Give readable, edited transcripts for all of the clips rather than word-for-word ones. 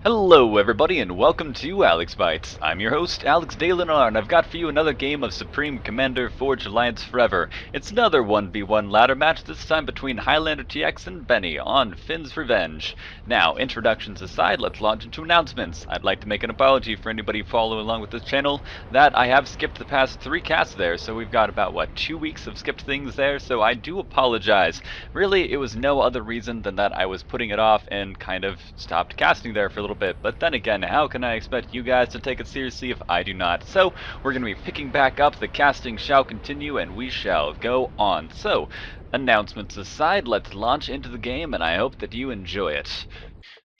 Hello everybody and welcome to Alex Bites. I'm your host, Alex Dalinar, and I've got for you another game of Supreme Commander Forge Alliance Forever. It's another 1v1 ladder match, this time between Highlander-TX and Benny on Finn's Revenge. Now, introductions aside, let's launch into announcements. I'd like to make an apology for anybody following along with this channel that I have skipped the past 3 casts there, so we've got about, 2 weeks of skipped things there, so I do apologize. Really, it was no other reason than that I was putting it off and kind of stopped casting there for a little bit, but then again, how can I expect you guys to take it seriously if I do not? So, we're going to be picking back up, the casting shall continue, and we shall go on. So, announcements aside, let's launch into the game, and I hope that you enjoy it.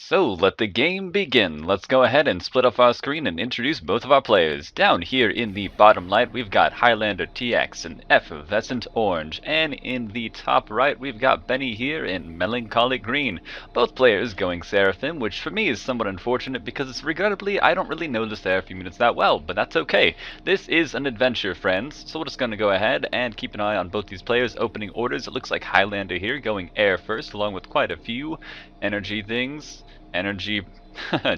So, let the game begin. Let's go ahead and split off our screen and introduce both of our players. Down here in the bottom right, we've got Highlander-TX in Effervescent Orange, and in the top right, we've got Benny here in Melancholy Green. Both players going Seraphim, which for me is somewhat unfortunate because regrettably, I don't really know the Seraphim units that well, but that's okay. This is an adventure, friends, so we're just going to go ahead and keep an eye on both these players' opening orders. It looks like Highlander here going air first, along with quite a few energy things. Energy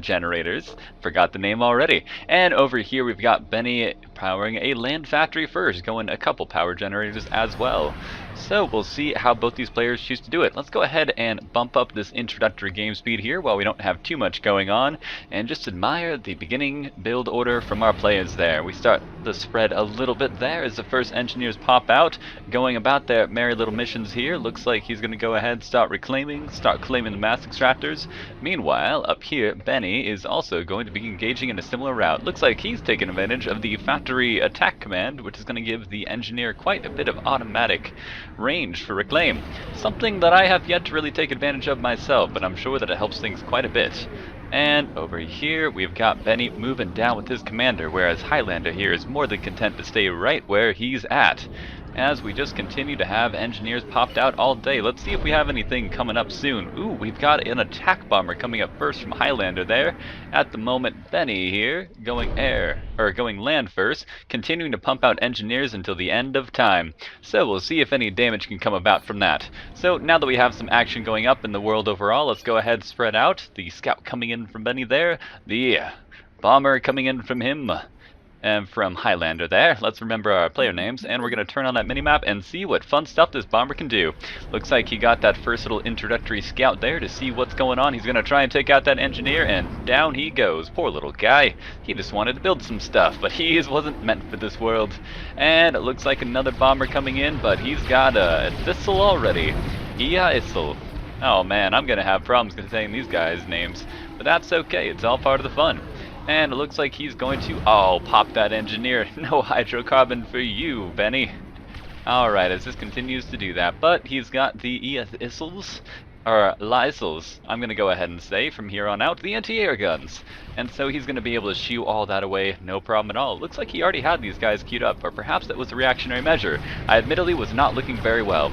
generators, forgot the name already. And over here we've got Benny powering a land factory first, going a couple power generators as well. So we'll see how both these players choose to do it. Let's go ahead and bump up this introductory game speed here while we don't have too much going on, and just admire the beginning build order from our players there. We start the spread a little bit there as the first engineers pop out, going about their merry little missions here. Looks like he's going to go ahead and start claiming the mass extractors. Meanwhile, up here, Benny is also going to be engaging in a similar route. Looks like he's taking advantage of the factory attack command, which is going to give the engineer quite a bit of automatic range for reclaim. Something that I have yet to really take advantage of myself, but I'm sure that it helps things quite a bit. And over here, we've got Benny moving down with his commander, whereas Highlander here is more than content to stay right where he's at. As we just continue to have engineers popped out all day. Let's see if we have anything coming up soon. Ooh, we've got an attack bomber coming up first from Highlander there. At the moment, Benny here going land first, continuing to pump out engineers until the end of time. So we'll see if any damage can come about from that. So now that we have some action going up in the world overall, let's go ahead and spread out. The scout coming in from Benny there, the bomber coming in from him. And from Highlander there, let's remember our player names, and we're going to turn on that minimap and see what fun stuff this bomber can do. Looks like he got that first little introductory scout there to see what's going on. He's going to try and take out that engineer, and down he goes. Poor little guy. He just wanted to build some stuff, but he wasn't meant for this world. And it looks like another bomber coming in, but he's got a thistle already. Thistle. Oh man, I'm going to have problems saying these guys' names, but that's okay. It's all part of the fun. And it looks like he's going to, pop that engineer. No hydrocarbon for you, Benny. Alright, as this continues to do that. But he's got the Lysels, I'm going to go ahead and say, from here on out, the anti-air guns. And so he's going to be able to shoo all that away, no problem at all. Looks like he already had these guys queued up, or perhaps that was a reactionary measure. I admittedly was not looking very well.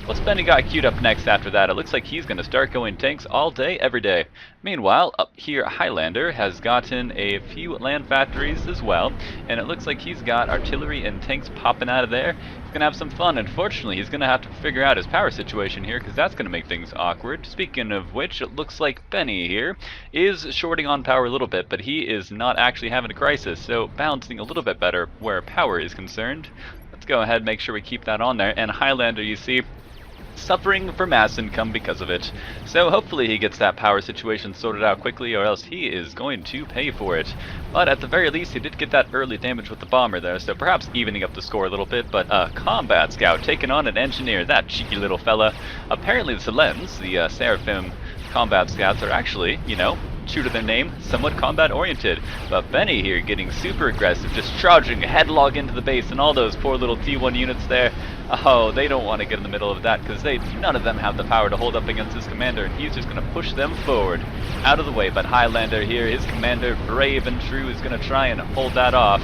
What's Benny got queued up next after that? It looks like he's going to start going tanks all day, every day. Meanwhile, up here, Highlander has gotten a few land factories as well, and it looks like he's got artillery and tanks popping out of there. He's going to have some fun. Unfortunately, he's going to have to figure out his power situation here, because that's going to make things awkward. Speaking of which, it looks like Benny here is shorting on power a little bit, but he is not actually having a crisis, so balancing a little bit better where power is concerned. Let's go ahead and make sure we keep that on there. And Highlander, you see, suffering for mass income because of it. So hopefully he gets that power situation sorted out quickly, or else he is going to pay for it. But at the very least, he did get that early damage with the bomber there, so perhaps evening up the score a little bit. But combat scout taking on an engineer, that cheeky little fella. Apparently the Selens, the Seraphim combat scouts, are actually, true to their name, somewhat combat oriented. But Benny here getting super aggressive, just charging headlong into the base, and all those poor little T1 units there, they don't want to get in the middle of that, because none of them have the power to hold up against his commander, and he's just going to push them forward, out of the way. But Highlander here, his commander, brave and true, is going to try and hold that off.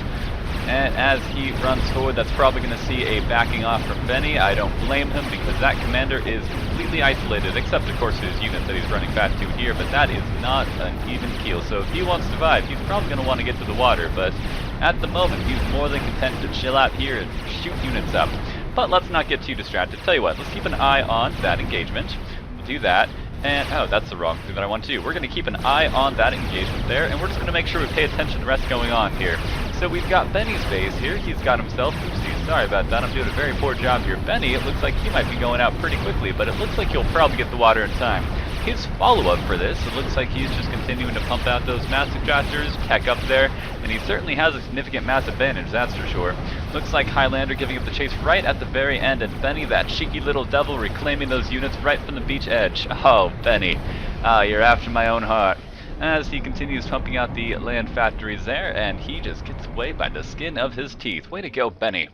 And as he runs forward, that's probably going to see a backing off from Benny. I don't blame him, because that commander is completely isolated, except of course his unit that he's running fast to here, but that is not an even keel. So if he wants to survive, he's probably going to want to get to the water, but at the moment he's more than content to chill out here and shoot units up. But let's not get too distracted. Tell you what, let's keep an eye on that engagement. We'll do that. And, oh, that's the wrong thing that I want to do. We're going to keep an eye on that engagement there, and we're just going to make sure we pay attention to what's going on here. So we've got Benny's base here. He's got himself, oopsie, sorry about that, I'm doing a very poor job here. Benny, it looks like he might be going out pretty quickly, but it looks like he'll probably get the water in time. His follow-up for this, it looks like he's just continuing to pump out those massive tractors, heck up there, and he certainly has a significant mass advantage, that's for sure. Looks like Highlander giving up the chase right at the very end, and Benny, that cheeky little devil, reclaiming those units right from the beach edge. Oh, Benny, you're after my own heart. As he continues pumping out the land factories there, and he just gets away by the skin of his teeth. Way to go, Benny.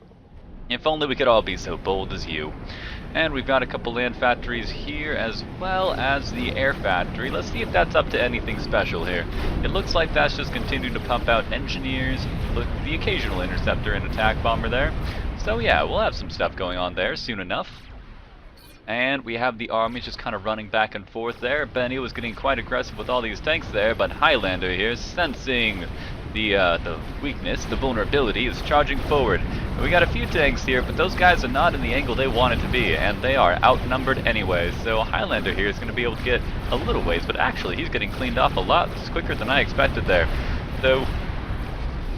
If only we could all be so bold as you. And we've got a couple land factories here as well as the air factory. Let's see if that's up to anything special here. It looks like that's just continuing to pump out engineers, the occasional interceptor and attack bomber there. So yeah, we'll have some stuff going on there soon enough. And we have the armies just kind of running back and forth there. Benny was getting quite aggressive with all these tanks there, but Highlander here, sensing the weakness, the vulnerability, is charging forward. We got a few tanks here, but those guys are not in the angle they wanted to be, and they are outnumbered anyway. So Highlander here is going to be able to get a little ways, but actually he's getting cleaned off a lot quicker than I expected there. So,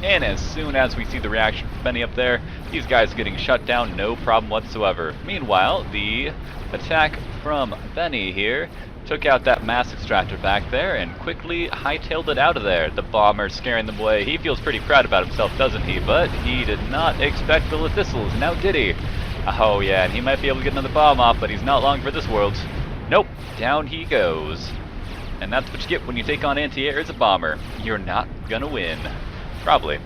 and as soon as we see the reaction from Benny up there, these guys are getting shut down, no problem whatsoever. Meanwhile, the attack from Benny here took out that mass extractor back there and quickly hightailed it out of there. The bomber scaring them away. He feels pretty proud about himself, doesn't he? But he did not expect the thistles, now did he? Oh yeah, and he might be able to get another bomb off, but he's not long for this world. Nope, down he goes. And that's what you get when you take on anti-air as a bomber. You're not gonna win. Probably.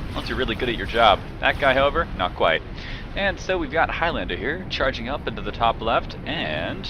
Unless you're really good at your job. That guy, however, not quite. And so we've got Highlander here, charging up into the top left, and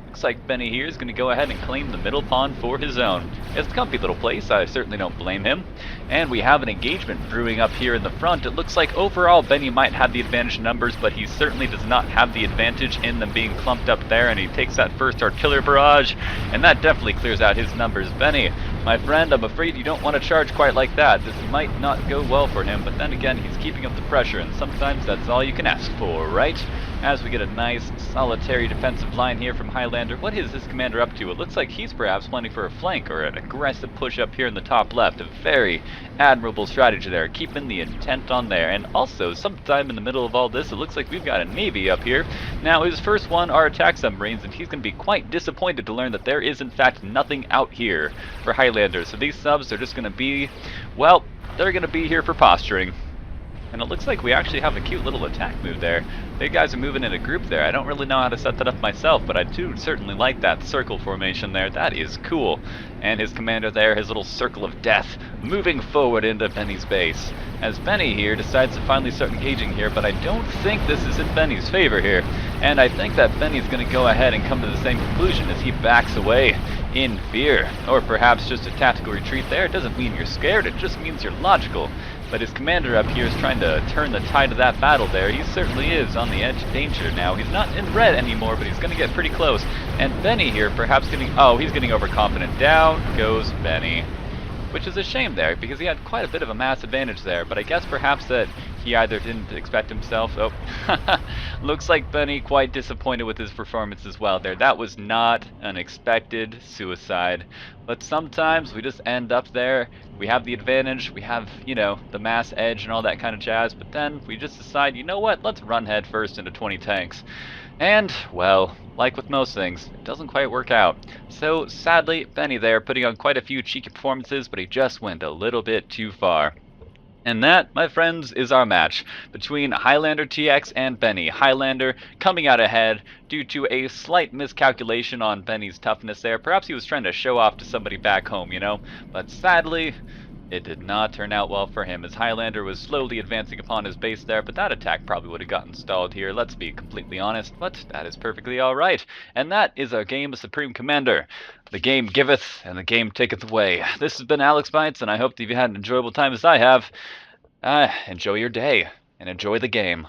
looks like Benny here is going to go ahead and claim the middle pawn for his own. It's a comfy little place, I certainly don't blame him. And we have an engagement brewing up here in the front. It looks like overall Benny might have the advantage in numbers, but he certainly does not have the advantage in them being clumped up there, and he takes that first artillery barrage, and that definitely clears out his numbers. Benny, my friend, I'm afraid you don't want to charge quite like that. This might not go well for him, but then again, he's keeping up the pressure, and sometimes that's all you can ask for, right? As we get a nice, solitary defensive line here from Highlander. What is this commander up to? It looks like he's perhaps planning for a flank or an aggressive push up here in the top left. A very admirable strategy there, keeping the intent on there. And also, sometime in the middle of all this, it looks like we've got a Navy up here. Now, his first one are attack submarines, and he's going to be quite disappointed to learn that there is, in fact, nothing out here for Highlander. So these subs are just going to be, well, they're going to be here for posturing. And it looks like we actually have a cute little attack move there. The guys are moving in a group there. I don't really know how to set that up myself, but I do certainly like that circle formation there. That is cool. And his commander there, his little circle of death, moving forward into Benny's base. As Benny here decides to finally start engaging here, but I don't think this is in Benny's favor here. And I think that Benny's going to go ahead and come to the same conclusion as he backs away in fear. Or perhaps just a tactical retreat there. It doesn't mean you're scared, it just means you're logical. But his commander up here is trying to turn the tide of that battle there. He certainly is on the edge of danger now. He's not in red anymore, but he's going to get pretty close. And Benny here perhaps getting... oh, he's getting overconfident. Down goes Benny. Which is a shame there, because he had quite a bit of a mass advantage there. But I guess perhaps that he either didn't expect himself... oh, looks like Benny quite disappointed with his performance as well there. That was not an expected suicide. But sometimes we just end up there. We have the advantage, we have, you know, the mass edge and all that kind of jazz, but then we just decide, you know what, let's run head first into 20 tanks. And, well, like with most things, it doesn't quite work out. So, sadly, Benny there putting on quite a few cheeky performances, but he just went a little bit too far. And that, my friends, is our match between Highlander-TX and Benny. Highlander coming out ahead due to a slight miscalculation on Benny's toughness there. Perhaps he was trying to show off to somebody back home, you know? But sadly, it did not turn out well for him, as Highlander was slowly advancing upon his base there, but that attack probably would have gotten stalled here, let's be completely honest, but that is perfectly alright. And that is our game of Supreme Commander. The game giveth, and the game taketh away. This has been Alex Bites, and I hope that you've had an enjoyable time as I have. Enjoy your day, and enjoy the game.